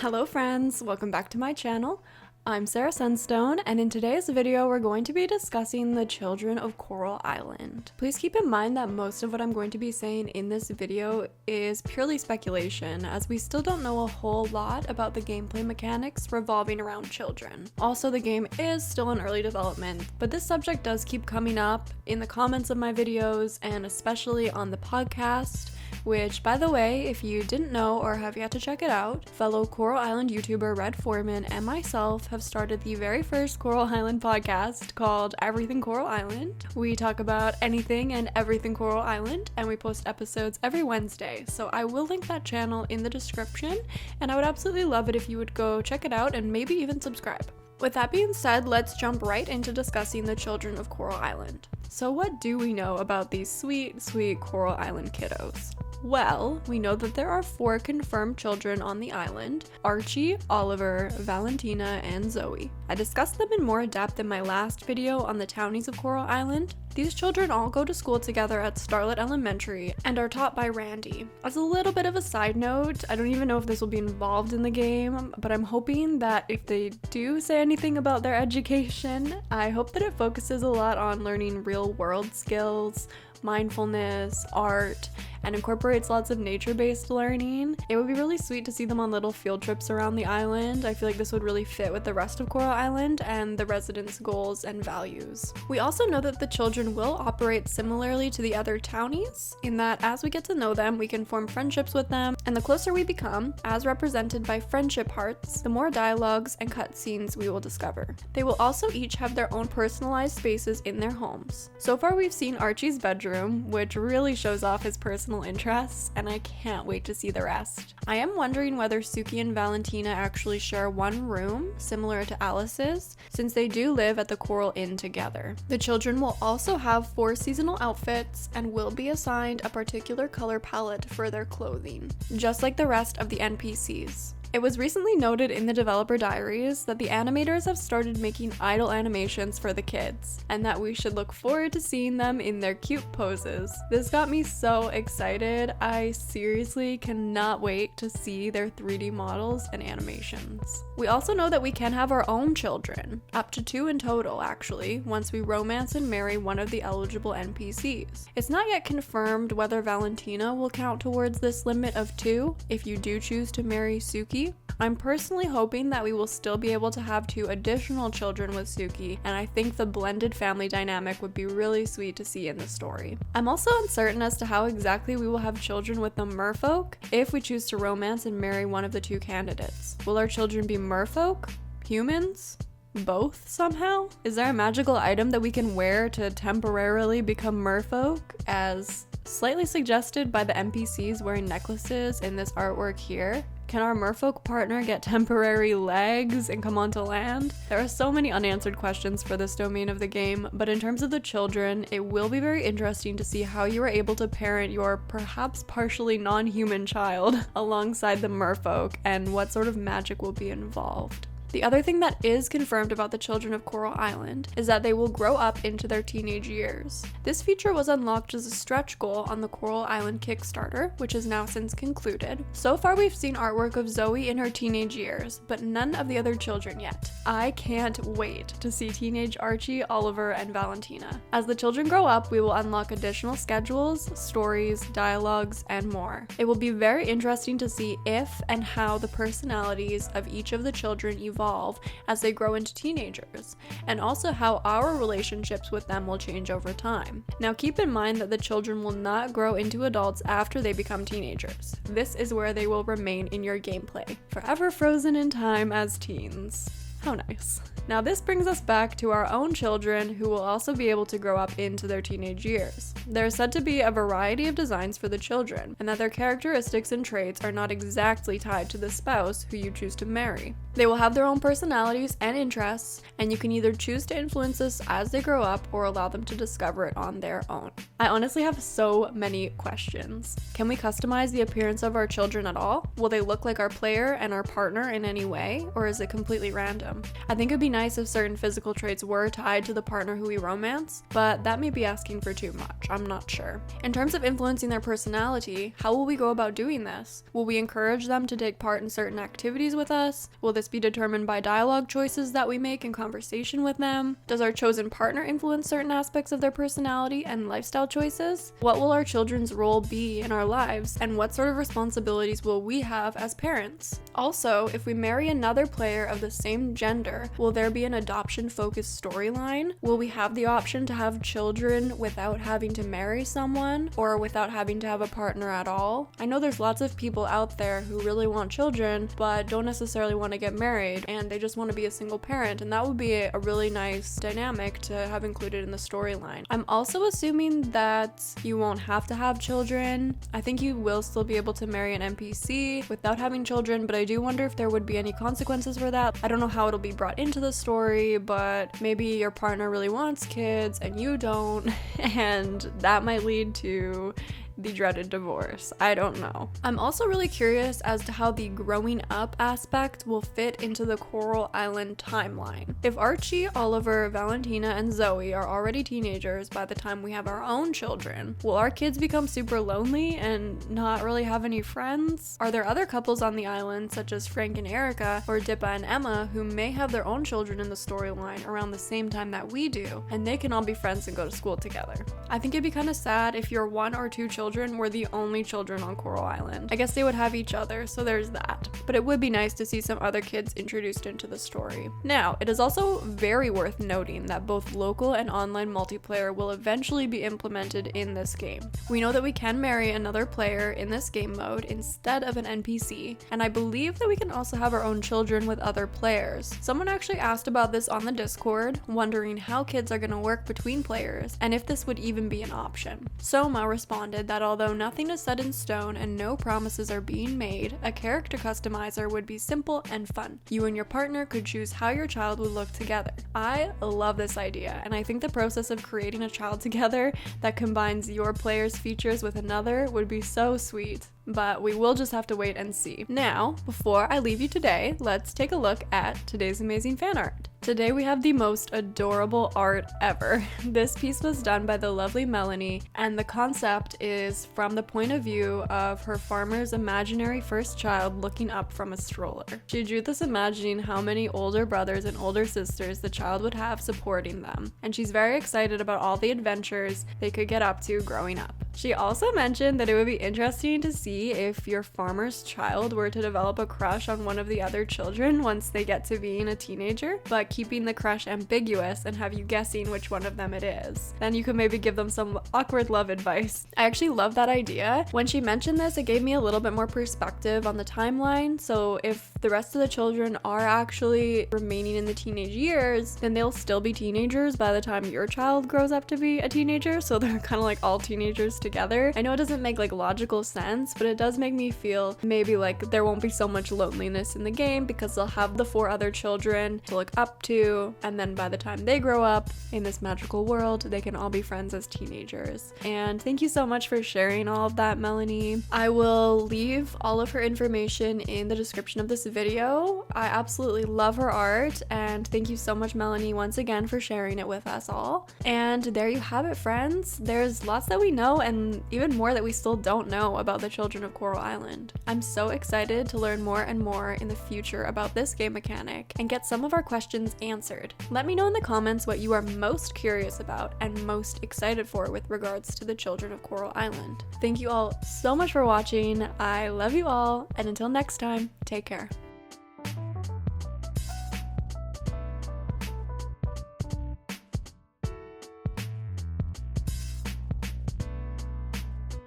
Hello friends, welcome back to my channel. I'm Sarah Sunstone, and in today's video we're going to be discussing the children of Coral Island. Please keep in mind that most of what I'm going to be saying in this video is purely speculation, as we still don't know a whole lot about the gameplay mechanics revolving around children. Also, the game is still in early development, but this subject does keep coming up in the comments of my videos and especially on the podcast, which, by the way, if you didn't know or have yet to check it out, fellow Coral Island YouTuber Red Foreman and myself have started the very first Coral Island podcast called Everything Coral Island. We talk about anything and everything Coral Island, and we post episodes every Wednesday, so I will link that channel in the description, and I would absolutely love it if you would go check it out and maybe even subscribe. With that being said, let's jump right into discussing the children of Coral Island. So what do we know about these sweet, sweet Coral Island kiddos? Well, we know that there are 4 confirmed children on the island: Archie, Oliver, Valentina, and Zoe. I discussed them in more depth in my last video on the townies of Coral Island. These children all go to school together at Starlet Elementary and are taught by Randy. As a little bit of a side note, I don't even know if this will be involved in the game, but I'm hoping that if they do say anything about their education, I hope that it focuses a lot on learning real world skills, mindfulness, art, and incorporates lots of nature-based learning. It would be really sweet to see them on little field trips around the island. I feel like this would really fit with the rest of Coral Island and the residents' goals and values. We also know that the children will operate similarly to the other townies, in that as we get to know them, we can form friendships with them, and the closer we become, as represented by friendship hearts, the more dialogues and cutscenes we will discover. They will also each have their own personalized spaces in their homes. So far we've seen Archie's bedroom, which really shows off his personal interests, and I can't wait to see the rest. I am wondering whether Suki and Valentina actually share one room, similar to Alice's, since they do live at the Coral Inn together. The children will also have 4 seasonal outfits and will be assigned a particular color palette for their clothing, just like the rest of the NPCs. It was recently noted in the developer diaries that the animators have started making idle animations for the kids, and that we should look forward to seeing them in their cute poses. This got me so excited. I seriously cannot wait to see their 3D models and animations. We also know that we can have our own children, up to 2 in total actually, once we romance and marry one of the eligible NPCs. It's not yet confirmed whether Valentina will count towards this limit of 2 if you do choose to marry Suki. I'm personally hoping that we will still be able to have 2 additional children with Suki, and I think the blended family dynamic would be really sweet to see in the story. I'm also uncertain as to how exactly we will have children with the merfolk if we choose to romance and marry one of the 2 candidates. Will our children be merfolk? Humans? Both somehow? Is there a magical item that we can wear to temporarily become merfolk, as slightly suggested by the NPCs wearing necklaces in this artwork here? Can our merfolk partner get temporary legs and come onto land? There are so many unanswered questions for this domain of the game, but in terms of the children, it will be very interesting to see how you are able to parent your perhaps partially non-human child alongside the merfolk and what sort of magic will be involved. The other thing that is confirmed about the children of Coral Island is that they will grow up into their teenage years. This feature was unlocked as a stretch goal on the Coral Island Kickstarter, which is now since concluded. So far we've seen artwork of Zoe in her teenage years, but none of the other children yet. I can't wait to see teenage Archie, Oliver, and Valentina. As the children grow up, we will unlock additional schedules, stories, dialogues, and more. It will be very interesting to see if and how the personalities of each of the children evolve as they grow into teenagers, and also how our relationships with them will change over time. Now keep in mind that the children will not grow into adults after they become teenagers. This is where they will remain in your gameplay, forever frozen in time as teens. How nice. Now this brings us back to our own children, who will also be able to grow up into their teenage years. There is said to be a variety of designs for the children, and that their characteristics and traits are not exactly tied to the spouse who you choose to marry. They will have their own personalities and interests, and you can either choose to influence this as they grow up or allow them to discover it on their own. I honestly have so many questions. Can we customize the appearance of our children at all? Will they look like our player and our partner in any way, or is it completely random? them. I think it'd be nice if certain physical traits were tied to the partner who we romance, but that may be asking for too much. I'm not sure. In terms of influencing their personality, how will we go about doing this? Will we encourage them to take part in certain activities with us? Will this be determined by dialogue choices that we make in conversation with them? Does our chosen partner influence certain aspects of their personality and lifestyle choices? What will our children's role be in our lives, and what sort of responsibilities will we have as parents? Also, if we marry another player of the same gender, will there be an adoption-focused storyline? Will we have the option to have children without having to marry someone, or without having to have a partner at all? I know there's lots of people out there who really want children, but don't necessarily want to get married, and they just want to be a single parent, and that would be a really nice dynamic to have included in the storyline. I'm also assuming that you won't have to have children. I think you will still be able to marry an NPC without having children, but I do wonder if there would be any consequences for that. I don't know how it'll be brought into the story, but maybe your partner really wants kids and you don't, and that might lead to the dreaded divorce. I don't know. I'm also really curious as to how the growing up aspect will fit into the Coral Island timeline. If Archie, Oliver, Valentina, and Zoe are already teenagers by the time we have our own children, will our kids become super lonely and not really have any friends? Are there other couples on the island, such as Frank and Erica, or Dippa and Emma, who may have their own children in the storyline around the same time that we do, and they can all be friends and go to school together? I think it'd be kind of sad if your one or two children were the only children on Coral Island. I guess they would have each other, so there's that. But it would be nice to see some other kids introduced into the story. Now, it is also very worth noting that both local and online multiplayer will eventually be implemented in this game. We know that we can marry another player in this game mode instead of an NPC, and I believe that we can also have our own children with other players. Someone actually asked about this on the Discord, wondering how kids are going to work between players, and if this would even be an option. Soma responded that although nothing is set in stone and no promises are being made, a character customizer would be simple and fun. You and your partner could choose how your child would look together. I love this idea, and I think the process of creating a child together that combines your player's features with another would be so sweet. But we will just have to wait and see. Now, before I leave you today, let's take a look at today's amazing fan art. Today we have the most adorable art ever. This piece was done by the lovely Melanie, and the concept is from the point of view of her farmer's imaginary first child looking up from a stroller. She drew this imagining how many older brothers and older sisters the child would have supporting them, and she's very excited about all the adventures they could get up to growing up. She also mentioned that it would be interesting to see if your farmer's child were to develop a crush on one of the other children once they get to being a teenager, but keeping the crush ambiguous and have you guessing which one of them it is. Then you could maybe give them some awkward love advice. I actually love that idea. When she mentioned this, it gave me a little bit more perspective on the timeline. So if the rest of the children are actually remaining in the teenage years, then they'll still be teenagers by the time your child grows up to be a teenager. So they're kind of like all teenagers together. I know it doesn't make like logical sense, but it does make me feel maybe like there won't be so much loneliness in the game because they'll have the 4 other children to look up to, and then by the time they grow up in this magical world, they can all be friends as teenagers. And thank you so much for sharing all of that, Melanie. I will leave all of her information in the description of this video. I absolutely love her art, and thank you so much, Melanie, once again for sharing it with us all. And there you have it, friends. There's lots that we know and even more that we still don't know about the children of Coral Island. I'm so excited to learn more and more in the future about this game mechanic and get some of our questions answered. Let me know in the comments what you are most curious about and most excited for with regards to the children of Coral Island. Thank you all so much for watching. I love you all, and until next time, take care.